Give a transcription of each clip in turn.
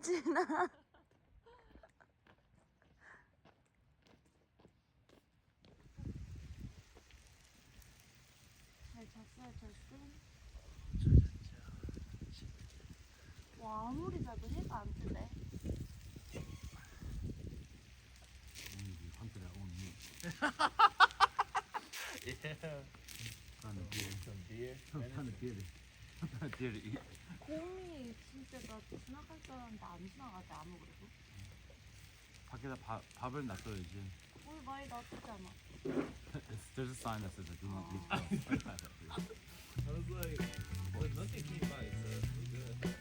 김진아. 잘 잤어요, 잤어? 와, 아무리 자도 해가 안 뜨네. 곰이 진짜 나 지나갈 줄 알았는데 안 지나가지 아무 그래도. 밖에다 밥을 놔둬야지. 물 많이 놔두잖아. There's a sign that says that do not leave. I was like, well, nothing came by, so we're good.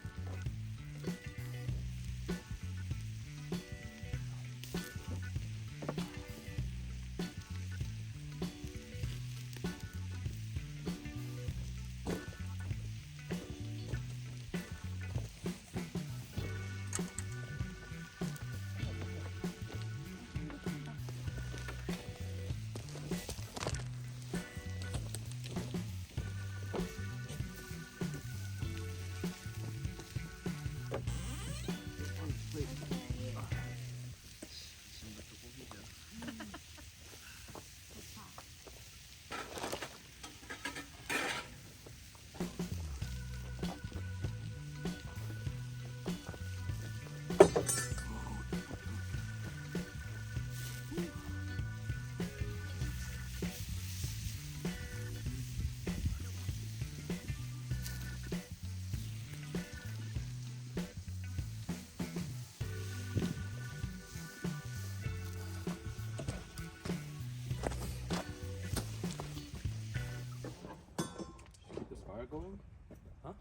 Fire going? Huh? I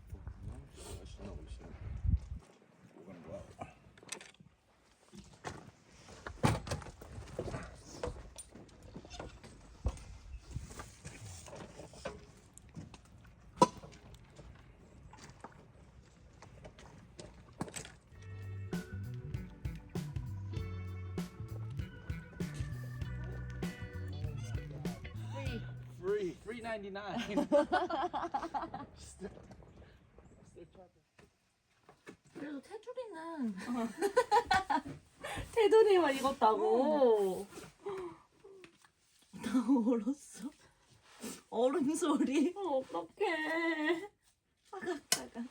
should know. We should. We're gonna go out. Free. Free $3.99. 그래도 테두리는 테두리만 익었다고. 나 얼었어. 얼음 소리. 어떡해. 아가아가.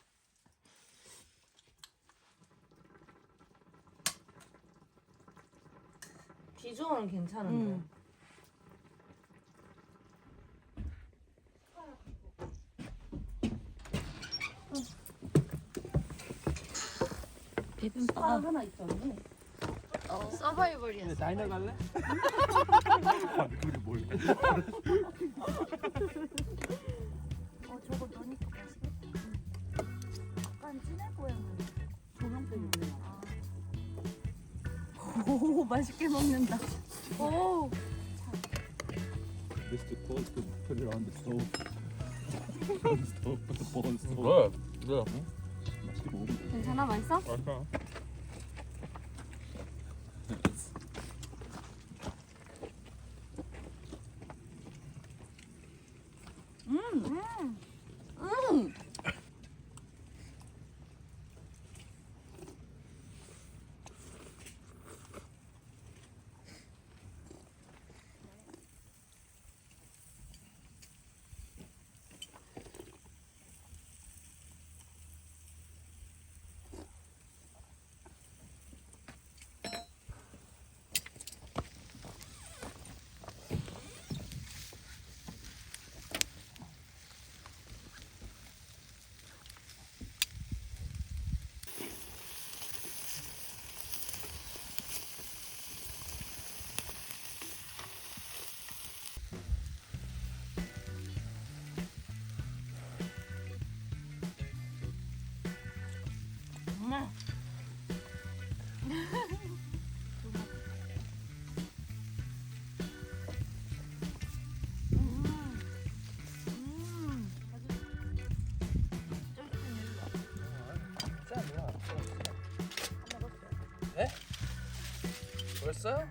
비주얼은 괜찮은데. 비빔밥 하나 있지 않니? 서바이벌이야. 다이너 갈래? 우리 뭘? 저거 넣으니까 맛있겠다. 약간 진해 보이는 조명색이 오, 맛있게 먹는다. 오. This too close to put it on the stove. On the stove, put the bowl on the stove. 뭐야? 뭐야? 맛있게 먹으면 돼. 괜찮아? 맛있어? 맛있어. 엄마. 네? 벌써요?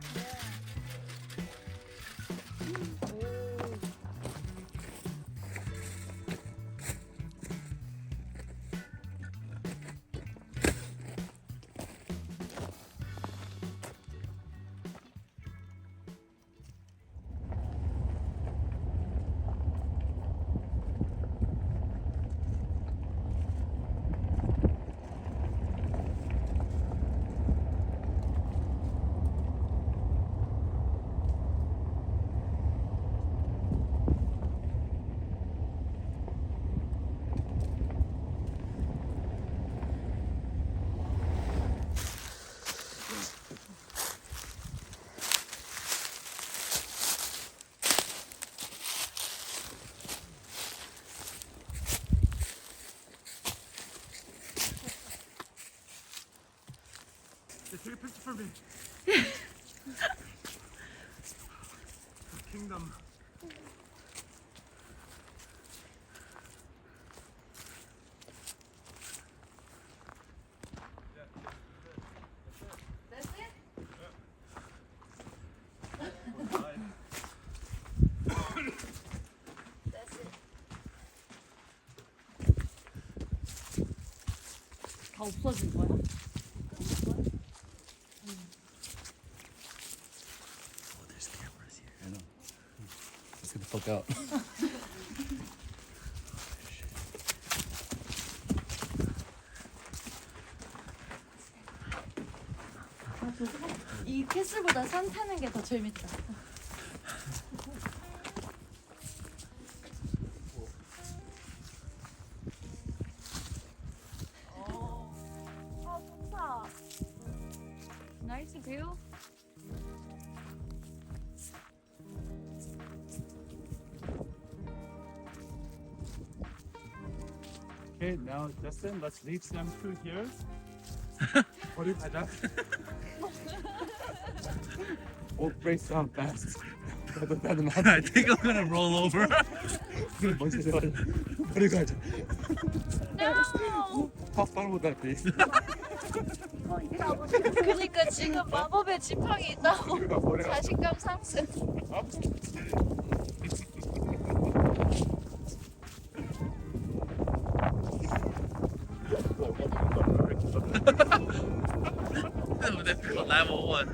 Take a picture for me. Kingdom. That's it? That's it. 다 없어진 거야? Oh, there's cameras here. I know. Let's get the fuck out. 이 캐슬보다 산 타는 게 더 재밌다. 아 좋다. 나이스 뷰. Okay, now Justin, let's leave them two here. 어디 가자. Oh, break down fast. I think I'm gonna roll over. 어디 가자. No. How fun would that be? 그러니까 지금 마법의 지팡이 있다고 자신감 상승. Level 1.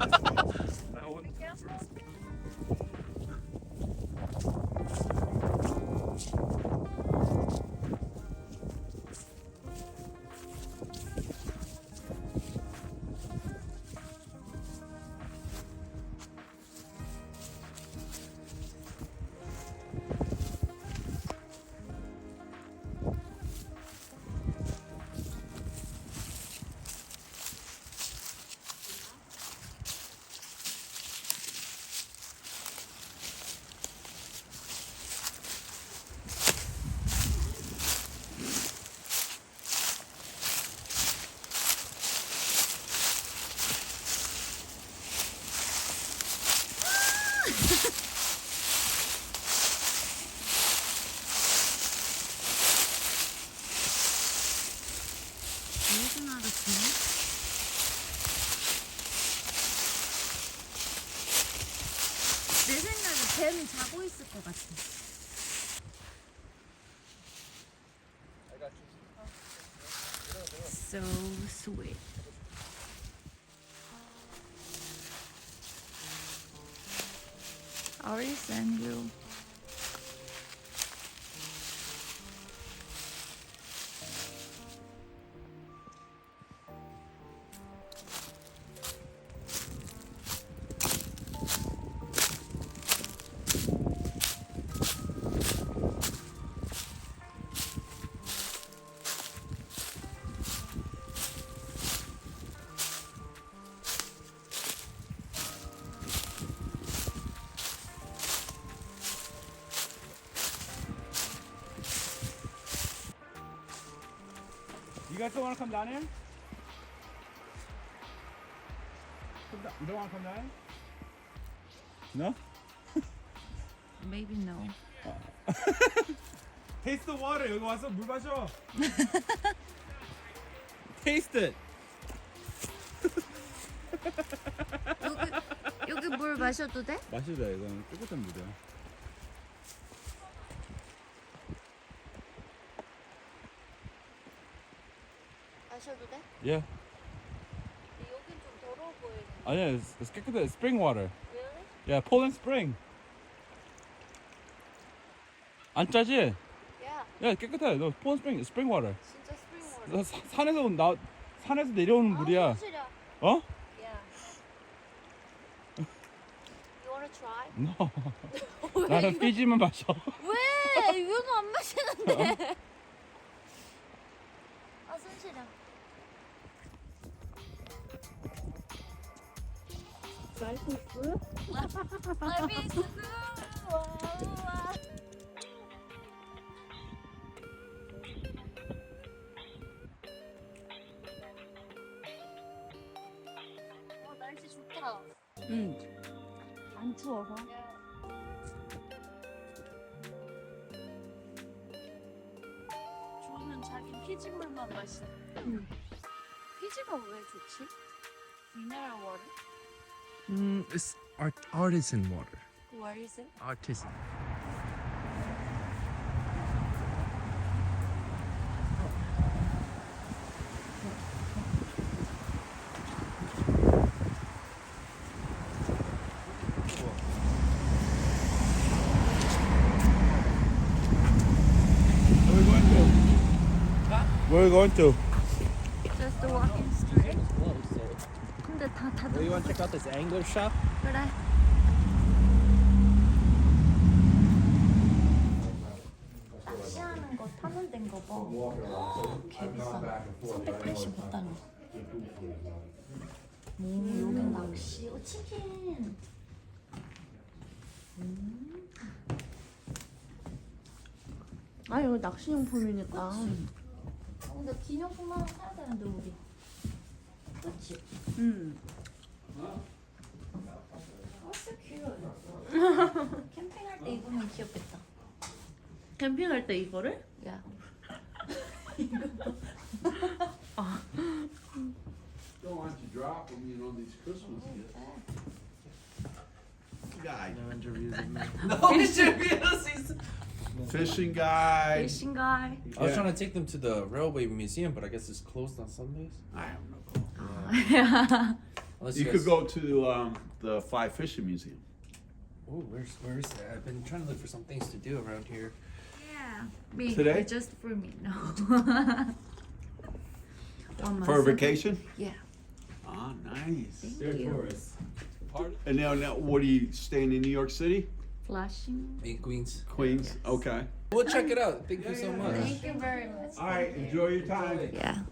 무슨 아저씨네? 내 생각에 뱀 자고 있을 것 같아. So sweet. I already sent you. You guys don't want to come down here? You don't want to come down here? No? Maybe no. Taste the water. 여기 와서 물 마셔. Taste it. 여기 물 마셔도 돼? 마셔도 돼. 이건 깨끗한 물이야. 마셔도 돼? Yeah. 여긴 좀 더러워 보이네. 아니야, it's 깨끗해. Spring water. Really? Yeah, Poland Spring. 안 짜지? Yeah. 야, 깨끗해. 너 Poland Spring, Spring water. 진짜 스프링 워터. 너 산에서 내려오는 물이야. 손실이야. 어? Yeah. You wanna try? No. 나는 피지만 마셔. 왜? 이거는 안 마시는데. 아 손실이야. 맛있었어? 아비스. 와. 안 추워서. 주는 자기 피지물만 마시네. 피지가 왜 좋지? 미네랄 워터? It's artisan water. What is it? Artisan. Where are you going to? Just the walking street. 근데 다 닫았어. You want to check out this angler shop? 그래. 낚시하는 거 타면 된 거 봐. 개비싸. 385달러. 오, 여긴 낚시. 오, 치킨. 아, 여기 낚시용품이니까. 근데 기념품 하나 사야 되는데, 우리. 그치? so cute. 캠핑할 때 입으면 귀엽겠다. 캠핑할 때 이거를? 야. Don't want to drop them, you know, these Christmas gifts. Guide. No interviews of me. Fishing guide. Fishing guy. I was trying to take them to the railway museum, but I guess it's closed on Sundays. I don't know. Unless You guys... could go to the Fly Fishing Museum. Oh, where's that? I've been trying to look for some things to do around here. Yeah. Me. Today? Just for me. No. 1 month. For a vacation? Yeah. Ah, nice. Thank you. tourists. And now, what are you staying in New York City? Flushing. In Queens. Queens? Yes. Okay. We'll check it out. Thank you so much. Thank you very much. All right, enjoy your time. Yeah.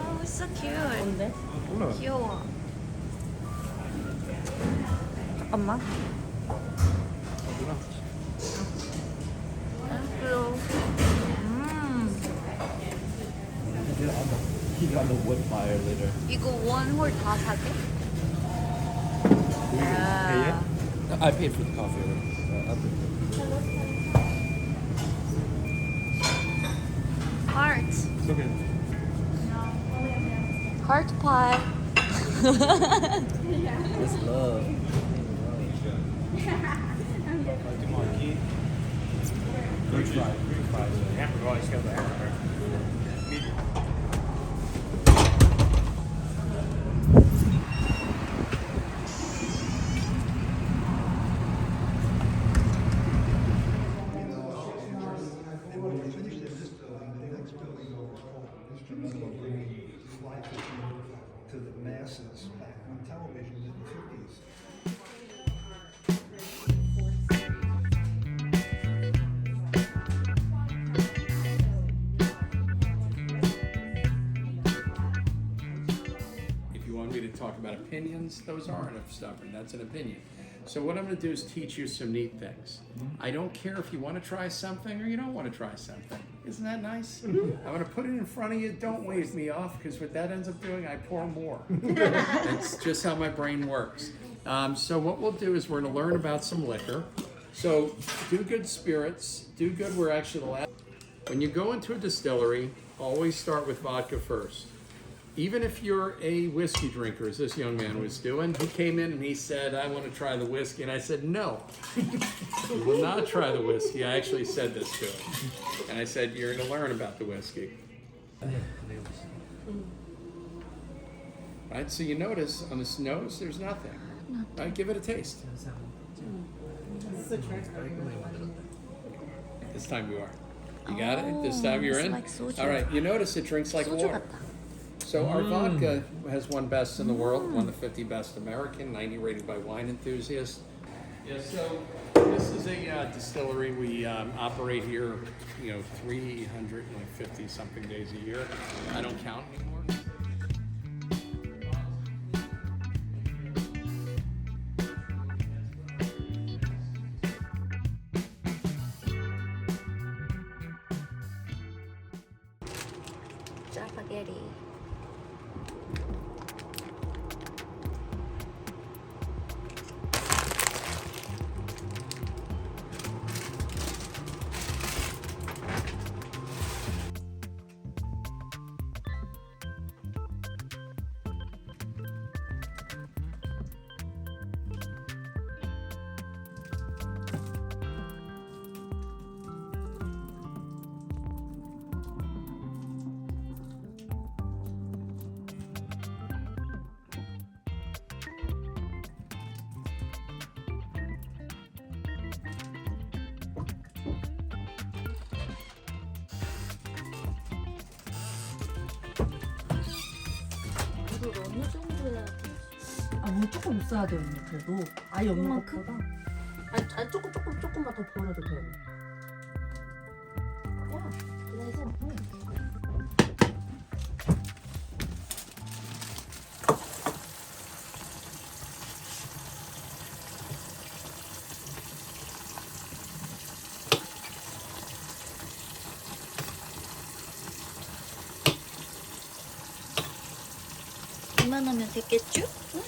Oh, it's so cute. 뭔데? 귀여워. 잠깐만. Thank you. Heat on the wood fire later. 이거 원홀 다 사게? Pay it? I paid for the coffee already. Heart. It's okay. Heart pie. It's love. Greek fries. Greek fries. Hamburger. Always have the hamburger. To the masses back on television in the 50s. If you want me to talk about opinions, those aren't stubborn, that's an opinion. So what I'm gonna do is teach you some neat things. I don't care if you wanna try something or you don't wanna try something. Isn't that nice? I'm gonna put it in front of you, don't wave me off, because what that ends up doing, I pour more. That's just how my brain works. So what we'll do is we're going to learn about some liquor. So do good spirits. Do good. We're actually the last. When you go into a distillery, always start with vodka first. Even if you're a whiskey drinker, as this young man was doing, he came in and he said, I want to try the whiskey. And I said, no, you will not try the whiskey. I actually said this to him. And I said, you're going to learn about the whiskey. Right, so you notice on this nose, there's nothing. Right, give it a taste. This time you are. You got it? This time you're in? All right, you notice it drinks like water. So our vodka has won best in the world, won the 50 best American, 90 rated by wine enthusiasts. Yeah, so this is a distillery. We operate here, 350 something days a year. I don't count anymore. 짜파게티. 물을 어느 정도 해야 돼? 물 조금 있어야 돼요, 언니. 그래도 아예 없는 조금만큼? 것보다. 아니 조금만 더 버려도 돼요. 야, 그래서 이만하면 됐겠죠? 응.